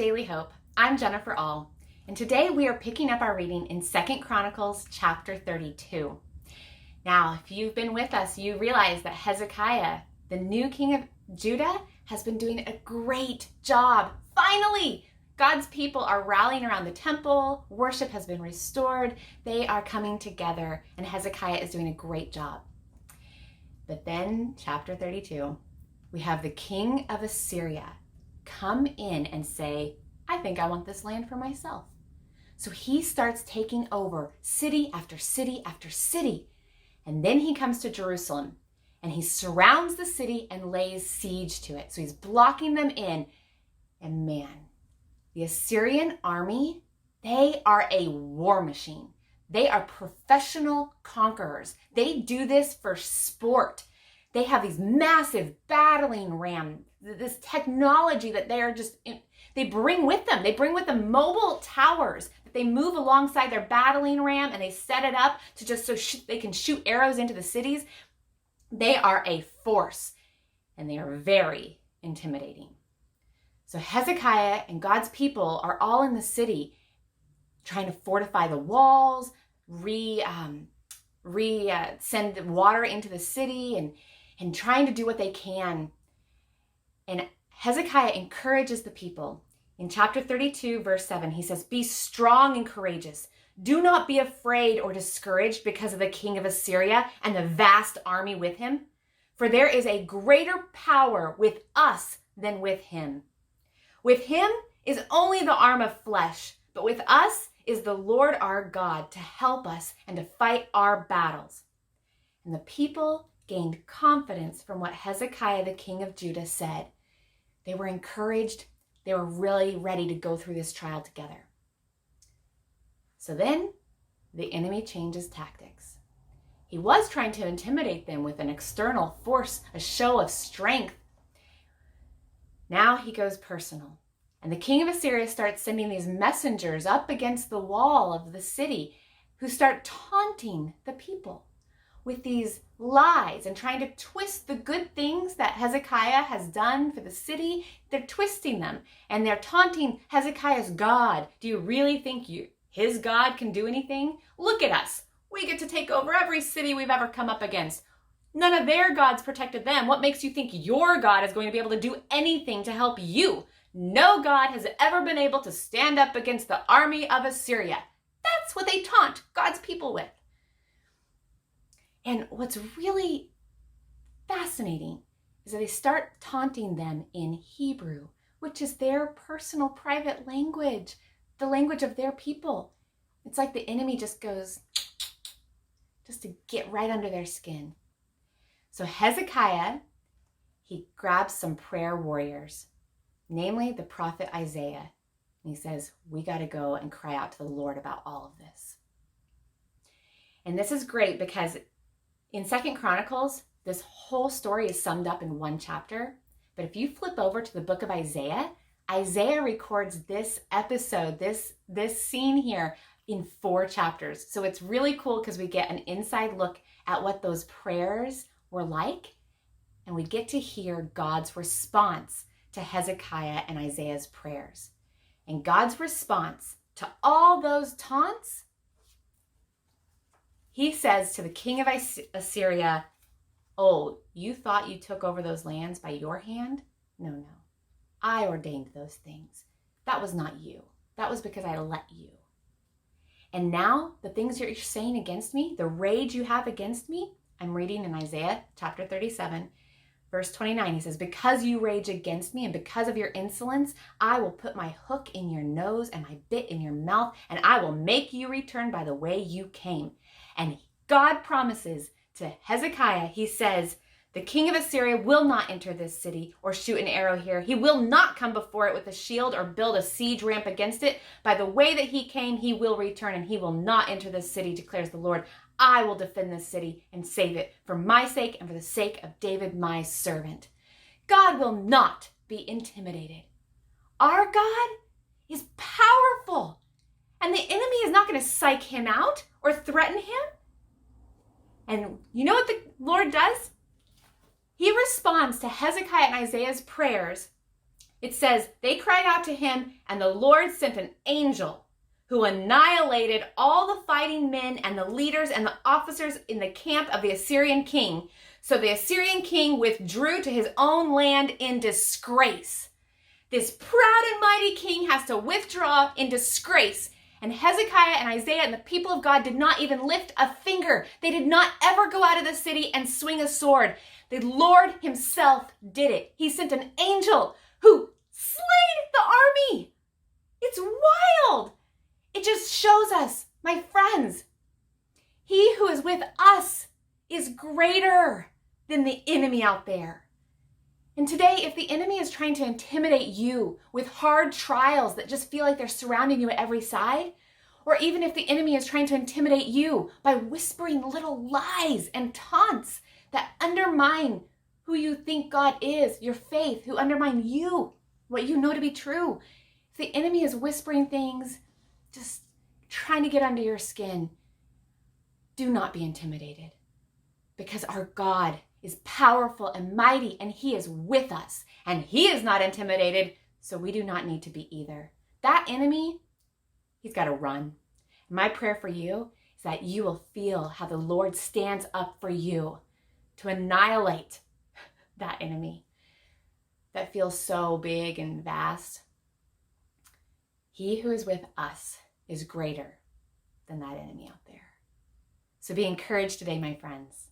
Daily Hope. I'm Jennifer All, and today we are picking up our reading in 2 Chronicles chapter 32. Now, if you've been with us, you realize that Hezekiah, the new king of Judah, has been doing a great job. Finally, God's people are rallying around the temple. Worship has been restored. They are coming together, and Hezekiah is doing a great job. But then, chapter 32, we have the king of Assyria come in and say, I think I want this land for myself. So he starts taking over city after city after city. And then he comes to Jerusalem and he surrounds the city and lays siege to it. So he's blocking them in. And man, the Assyrian army, they are a war machine. They are professional conquerors. They do this for sport. They have these massive battling rams, this technology that they bring with them. They bring with them mobile towers that they move alongside their battling ram, and they set it up to just so they can shoot arrows into the cities. They are a force, and they are very intimidating. So Hezekiah and God's people are all in the city trying to fortify the walls, send water into the city, and trying to do what they can. And Hezekiah encourages the people. In chapter 32, verse 7, he says, "Be strong and courageous. Do not be afraid or discouraged because of the king of Assyria and the vast army with him. For there is a greater power with us than with him. With him is only the arm of flesh, but with us is the Lord our God to help us and to fight our battles." And the people gained confidence from what Hezekiah, the king of Judah, said. They were encouraged. They were really ready to go through this trial together. So then the enemy changes tactics. He was trying to intimidate them with an external force, a show of strength. Now he goes personal. And the king of Assyria starts sending these messengers up against the wall of the city who start taunting the people with these lies and trying to twist the good things that Hezekiah has done for the city. They're twisting them, and they're taunting Hezekiah's God. Do you really think his God can do anything? Look at us. We get to take over every city we've ever come up against. None of their gods protected them. What makes you think your God is going to be able to do anything to help you? No God has ever been able to stand up against the army of Assyria. That's what they taunt God's people with. And what's really fascinating is that they start taunting them in Hebrew, which is their personal private language, the language of their people. It's like the enemy just goes, just to get right under their skin. So Hezekiah, he grabs some prayer warriors, namely the prophet Isaiah. And he says, we got to go and cry out to the Lord about all of this. And this is great because in 2 Chronicles, this whole story is summed up in one chapter. But if you flip over to the book of Isaiah, Isaiah records this episode, this scene here in 4 chapters. So it's really cool because we get an inside look at what those prayers were like. And we get to hear God's response to Hezekiah and Isaiah's prayers. And God's response to all those taunts, he says to the king of Assyria, "Oh, you thought you took over those lands by your hand? No. I ordained those things. That was not you. That was because I let you. And now the things you're saying against me, the rage you have against me," I'm reading in Isaiah chapter 37, verse 29. He says, "Because you rage against me and because of your insolence, I will put my hook in your nose and my bit in your mouth, and I will make you return by the way you came." And God promises to Hezekiah, he says, the king of Assyria will not enter this city or shoot an arrow here. He will not come before it with a shield or build a siege ramp against it. By the way that he came, he will return, and he will not enter this city, declares the Lord. I will defend this city and save it for my sake and for the sake of David, my servant. God will not be intimidated. Our God is powerful, and the enemy is not going to psych him out or threaten him. And you know what the Lord does? He responds to Hezekiah and Isaiah's prayers It says, they cried out to him, and the Lord sent an angel who annihilated all the fighting men and the leaders and the officers in the camp of the Assyrian king. So the Assyrian king withdrew to his own land in disgrace. This proud and mighty king has to withdraw in disgrace. And Hezekiah and Isaiah and the people of God did not even lift a finger. They did not ever go out of the city and swing a sword. The Lord himself did it. He sent an angel who slayed the army. It's wild. It just shows us, my friends, he who is with us is greater than the enemy out there. And today, if the enemy is trying to intimidate you with hard trials that just feel like they're surrounding you at every side, or even if the enemy is trying to intimidate you by whispering little lies and taunts that undermine who you think God is, your faith, who undermine you, what you know to be true. If the enemy is whispering things, just trying to get under your skin, do not be intimidated, because our God is powerful and mighty, and he is with us, and he is not intimidated, so we do not need to be either. That enemy, he's got to run. My prayer for you is that you will feel how the Lord stands up for you to annihilate that enemy that feels so big and vast. He who is with us is greater than that enemy out there. So be encouraged today, my friends.